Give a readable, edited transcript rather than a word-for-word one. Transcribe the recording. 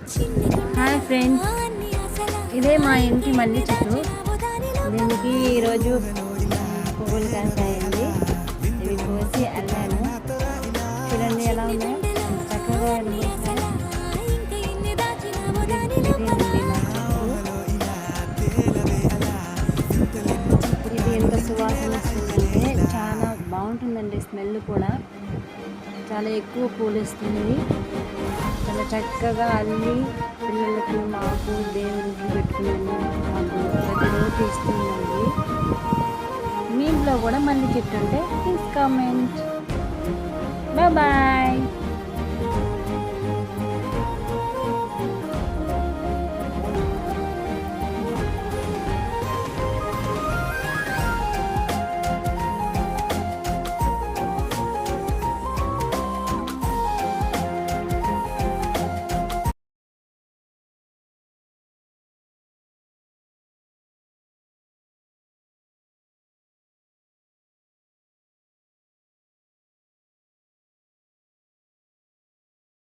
Hi friends, ఇదే మా ఇంటి మల్లి చెట్టు. దీనికి ఈరోజు పువ్వులు కాసాయండి. ఇవి కోసి అల్లాను. చూడండి ఎలా ఉన్నాయో, చక్కగా అనిపిస్తాయి. ఇది ఎంత సువాసన వస్తుందంటే చాలా బాగుంటుందండి. స్మెల్ కూడా చాలా ఎక్కువ పూలు ఇస్తుంది. చాలా చక్కగా అల్లి పిల్లలకి, మాకు దేవుడికి పెట్టుకున్నాము. మాకు ప్రతిరోజు ఇస్తుందండి. మీ ఇంట్లో కూడా మళ్ళీ చెట్టు ఉంటే ప్లీజ్ కామెంట్. బాయ్.